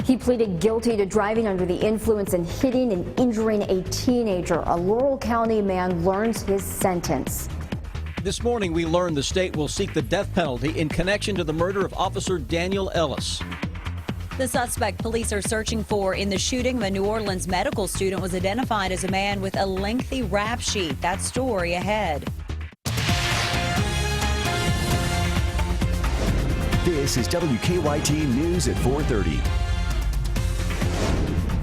He pleaded guilty to driving under the influence and hitting and injuring a teenager. A Laurel County man learns his sentence. This morning, we learned the state will seek the death penalty in connection to the murder of Officer Daniel Ellis. The suspect police are searching for in the shooting of a New Orleans medical student was identified as a man with a lengthy rap sheet. That story ahead. This is WKYT News at 4:30.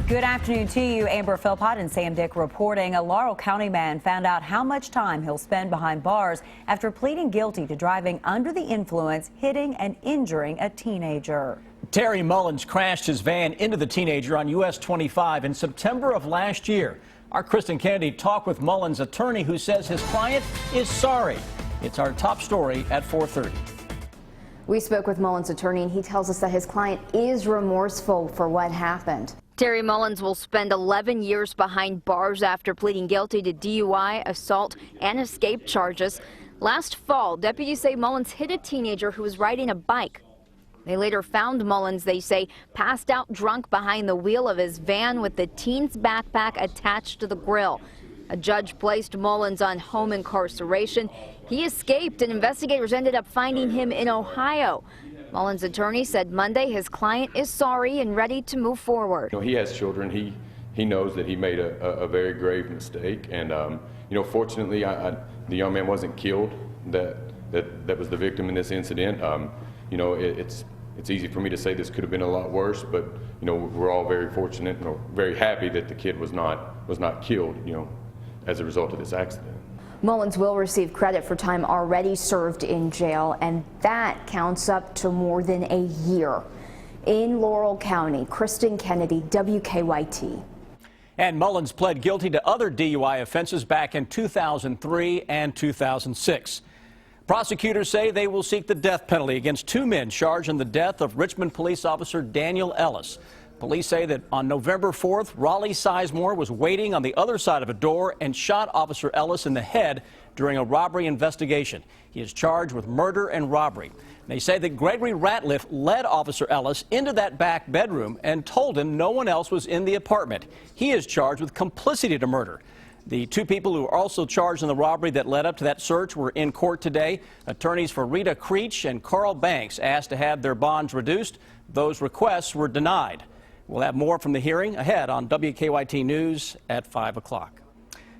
Good afternoon to you. Amber Philpott and Sam Dick reporting. A Laurel County man found out how much time he'll spend behind bars after pleading guilty to driving under the influence, hitting and injuring a teenager. Terry Mullins crashed his van into the teenager on US 25 in September of last year. Our Kristen Kennedy talked with Mullins' attorney, who says his client is sorry. It's our top story at 4:30. We spoke with Mullins' attorney, and he tells us that his client is remorseful for what happened. Terry Mullins will spend 11 years behind bars after pleading guilty to DUI, assault, and escape charges. Last fall, deputies say Mullins hit a teenager who was riding a bike. They later found Mullins, they say, passed out drunk behind the wheel of his van with the teen's backpack attached to the grill. A judge placed Mullins on home incarceration. He escaped, and investigators ended up finding him in Ohio. Mullins' attorney said Monday his client is sorry and ready to move forward. He has children. He knows that he made a very grave mistake, and fortunately, the young man wasn't killed. That was the victim in this incident. It's easy for me to say this could have been a lot worse, but we're all very fortunate and very happy that the kid was not killed, as a result of this accident. Mullins will receive credit for time already served in jail, and that counts up to more than a year. In Laurel County, Kristen Kennedy, WKYT. And Mullins pled guilty to other DUI offenses back in 2003 and 2006. Prosecutors say they will seek the death penalty against two men charged in the death of Richmond police officer Daniel Ellis. Police say that on November 4th, Raleigh Sizemore was waiting on the other side of a door and shot Officer Ellis in the head during a robbery investigation. He is charged with murder and robbery. They say that Gregory Ratliff led Officer Ellis into that back bedroom and told him no one else was in the apartment. He is charged with complicity to murder. The two people who are also charged in the robbery that led up to that search were in court today. Attorneys for Rita Creech and Carl Banks asked to have their bonds reduced. Those requests were denied. We'll have more from the hearing ahead on WKYT News at 5 o'clock.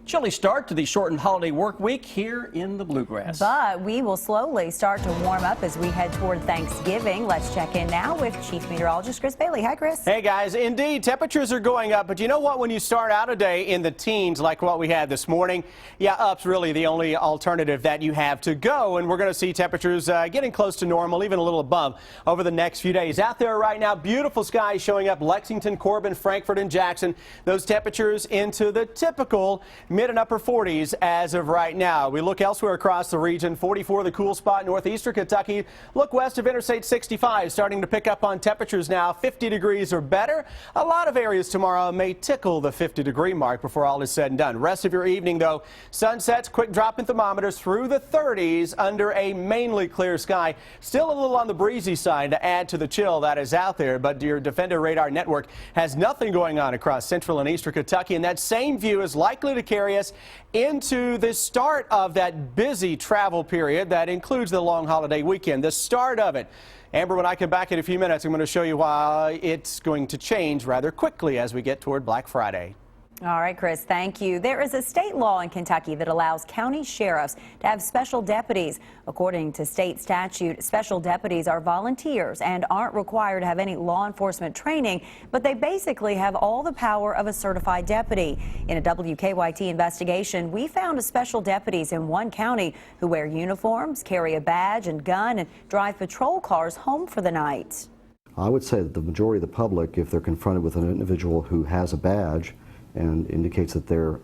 Chilly start to the shortened holiday work week here in the Bluegrass. But we will slowly start to warm up as we head toward Thanksgiving. Let's check in now with Chief Meteorologist Chris Bailey. Hi, Chris. Hey, guys. Indeed, temperatures are going up. But you know what? When you start out a day in the teens like what we had this morning, up's really the only alternative that you have to go. And we're going to see temperatures getting close to normal, even a little above over the next few days. Out there right now, beautiful skies showing up. Lexington, Corbin, Frankfort, and Jackson. Those temperatures into the typical mid and upper 40s as of right now. We look elsewhere across the region. 44, the cool spot, northeastern Kentucky. Look west of Interstate 65, starting to pick up on temperatures now. 50 degrees or better. A lot of areas tomorrow may tickle the 50-degree mark before all is said and done. Rest of your evening, though, sunsets, quick drop in thermometers through the 30s under a mainly clear sky. Still a little on the breezy side to add to the chill that is out there, but your Defender radar network has nothing going on across central and eastern Kentucky, and that same view is likely to carry us into the start of that busy travel period that includes the long holiday weekend, the start of it. Amber, when I come back in a few minutes, I'm going to show you why it's going to change rather quickly as we get toward Black Friday. All right, Chris, thank you. There is a state law in Kentucky that allows county sheriffs to have special deputies. According to state statute, special deputies are volunteers and aren't required to have any law enforcement training, but they basically have all the power of a certified deputy. In a WKYT investigation, we found special deputies in one county who wear uniforms, carry a badge and gun, and drive patrol cars home for the night. I would say that the majority of the public, if they're confronted with an individual who has a badge and indicates that they're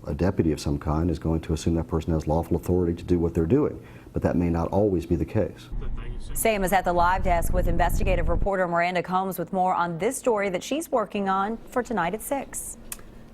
a deputy of some kind, is going to assume that person has lawful authority to do what they're doing. But that may not always be the case. Sam is at the live desk with investigative reporter Miranda Combs with more on this story that she's working on for tonight at 6.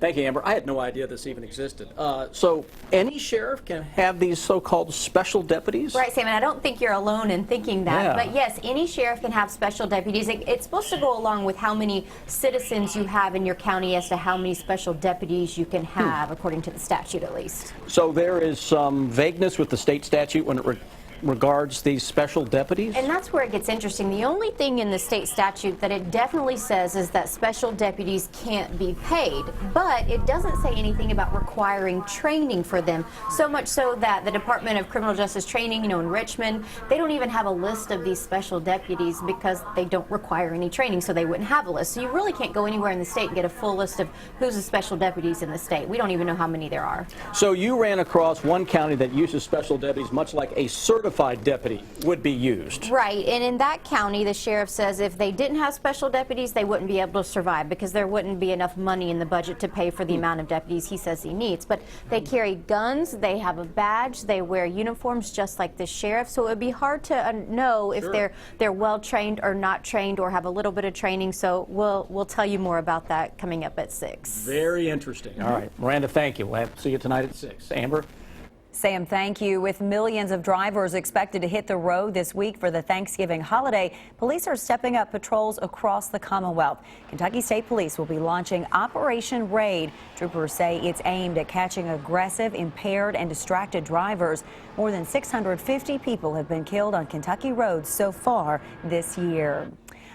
Thank you, Amber. I had no idea this even existed. So any sheriff can have these so-called special deputies? Right, Sam, and I don't think you're alone in thinking that. Yeah. But yes, any sheriff can have special deputies. It's supposed to go along with how many citizens you have in your county as to how many special deputies you can have, according to the statute at least. So there is some vagueness with the state statute when it regards these special deputies? And that's where it gets interesting. The only thing in the state statute that it definitely says is that special deputies can't be paid, but it doesn't say anything about requiring training for them, so much so that the Department of Criminal Justice Training, in Richmond, they don't even have a list of these special deputies because they don't require any training, so they wouldn't have a list. So you really can't go anywhere in the state and get a full list of who's the special deputies in the state. We don't even know how many there are. So you ran across one county that uses special deputies much like a certified deputy would be used. Right, and in that county, the sheriff says if they didn't have special deputies, they wouldn't be able to survive because there wouldn't be enough money in the budget to pay for the amount of deputies he says he needs. But they carry guns, they have a badge, they wear uniforms just like the sheriff, so it would be hard to know if they're well trained or not trained or have a little bit of training. So we'll tell you more about that coming up at 6. Very interesting. All right, Miranda, thank you. We'll see you tonight at 6. Amber? Sam, thank you. With millions of drivers expected to hit the road this week for the Thanksgiving holiday, police are stepping up patrols across the Commonwealth. Kentucky State Police will be launching Operation Raid. Troopers say it's aimed at catching aggressive, impaired, and distracted drivers. More than 650 people have been killed on Kentucky roads so far this year.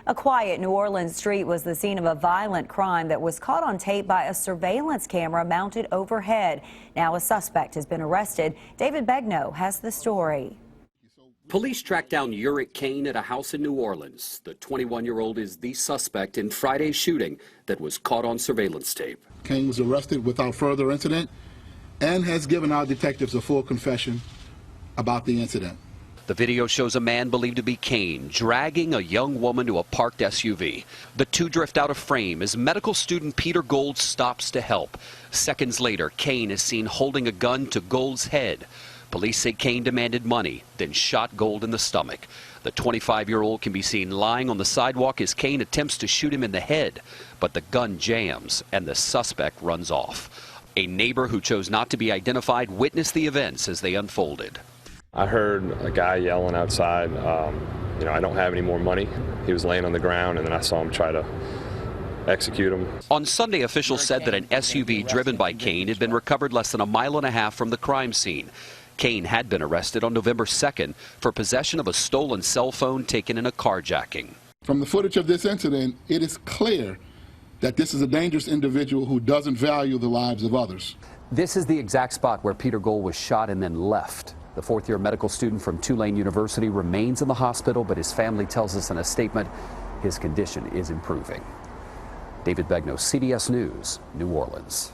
A quiet New Orleans street was the scene of a violent crime that was caught on tape by a surveillance camera mounted overhead. Now a suspect has been arrested. David Begnaud has the story. Police tracked down Uric Kane at a house in New Orleans. The 21-year-old is the suspect in Friday's shooting that was caught on surveillance tape. Kane was arrested without further incident and has given our detectives a full confession about the incident. The video shows a man believed to be Kane dragging a young woman to a parked SUV. The two drift out of frame as medical student Peter Gold stops to help. Seconds later, Kane is seen holding a gun to Gold's head. Police say Kane demanded money, then shot Gold in the stomach. The 25-year-old can be seen lying on the sidewalk as Kane attempts to shoot him in the head, but the gun jams and the suspect runs off. A neighbor who chose not to be identified witnessed the events as they unfolded. I heard a guy yelling outside, I don't have any more money. He was laying on the ground, and then I saw him try to execute him. On Sunday, officials said that an SUV driven by Kane had been recovered less than a mile and a half from the crime scene. Kane had been arrested on November 2nd for possession of a stolen cell phone taken in a carjacking. From the footage of this incident, it is clear that this is a dangerous individual who doesn't value the lives of others. This is the exact spot where Peter Gold was shot and then left. The fourth-year medical student from Tulane University remains in the hospital, but his family tells us in a statement his condition is improving. David Begnaud, CBS News, New Orleans.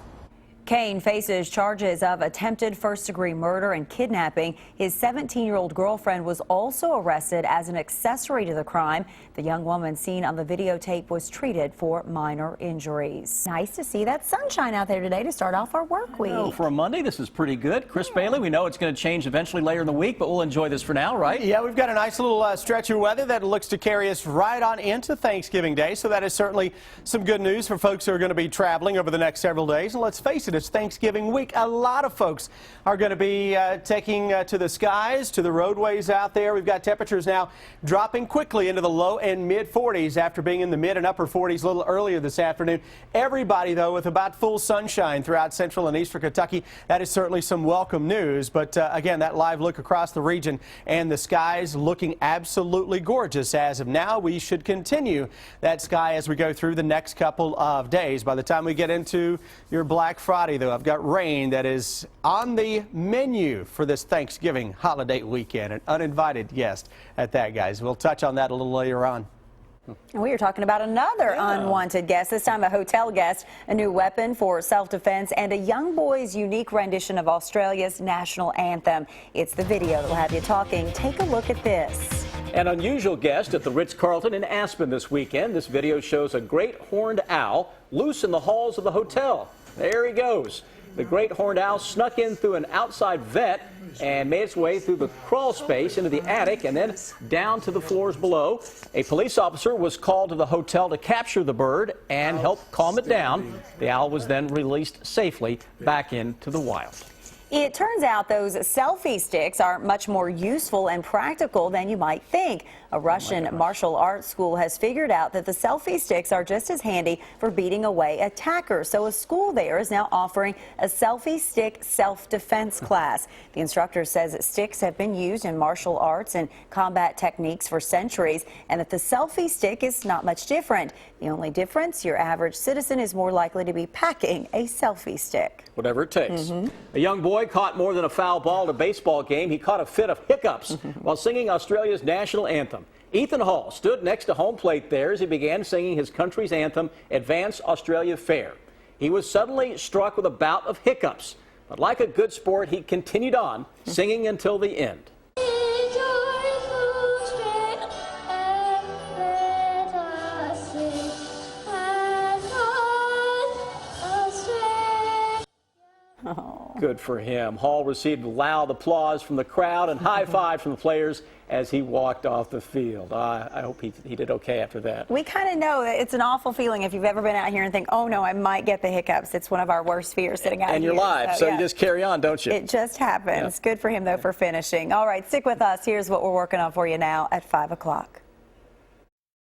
Kane faces charges of attempted first-degree murder and kidnapping. His 17-year-old girlfriend was also arrested as an accessory to the crime. The young woman seen on the videotape was treated for minor injuries. Nice to see that sunshine out there today to start off our work week. Well, for a Monday, this is pretty good. Chris Bailey, we know it's going to change eventually later in the week, but we'll enjoy this for now, right? Yeah, we've got a nice little stretch of weather that looks to carry us right on into Thanksgiving Day, so that is certainly some good news for folks who are going to be traveling over the next several days. And let's face it, it's Thanksgiving week. A lot of folks are going to be taking to the skies, to the roadways out there. We've got temperatures now dropping quickly into the low and mid 40s after being in the mid and upper 40s a little earlier this afternoon. Everybody, though, with about full sunshine throughout central and eastern Kentucky. That is certainly some welcome news. But again, that live look across the region and the skies looking absolutely gorgeous as of now. We should continue that sky as we go through the next couple of days. By the time we get into your Black Friday, though, I've got rain that is on the menu for this Thanksgiving holiday weekend. An uninvited guest at that, guys. We'll touch on that a little later on. And we are talking about another unwanted guest, this time a hotel guest, a new weapon for self-defense, and a young boy's unique rendition of Australia's national anthem. It's the video that will have you talking. Take a look at this. An unusual guest at the Ritz-Carlton in Aspen this weekend. This video shows a great horned owl loose in the halls of the hotel. There he goes. The great horned owl snuck in through an outside vent and made its way through the crawl space into the attic and then down to the floors below. A police officer was called to the hotel to capture the bird and help calm it down. The owl was then released safely back into the wild. It turns out those selfie sticks are much more useful and practical than you might think. A Russian martial arts school has figured out that the selfie sticks are just as handy for beating away attackers. So a school there is now offering a selfie stick self-defense class. The instructor says that sticks have been used in martial arts and combat techniques for centuries, and that the selfie stick is not much different. The only difference, your average citizen is more likely to be packing a selfie stick. Whatever it takes. A young boy caught more than a foul ball at a baseball game. He caught a fit of hiccups while singing Australia's national anthem. Ethan Hall stood next to home plate there as he began singing his country's anthem, Advance Australia Fair. He was suddenly struck with a bout of hiccups, but like a good sport, he continued on, singing until the end. Good for him. Hall received loud applause from the crowd and high five from the players as he walked off the field. I hope he did okay after that. We kind of know that it's an awful feeling if you've ever been out here and think, oh no, I might get the hiccups. It's one of our worst fears sitting out here. And you're live, so yeah. You just carry on, don't you? It just happens. Yeah. Good for him, though, for finishing. All right, stick with us. Here's what we're working on for you now at 5 o'clock.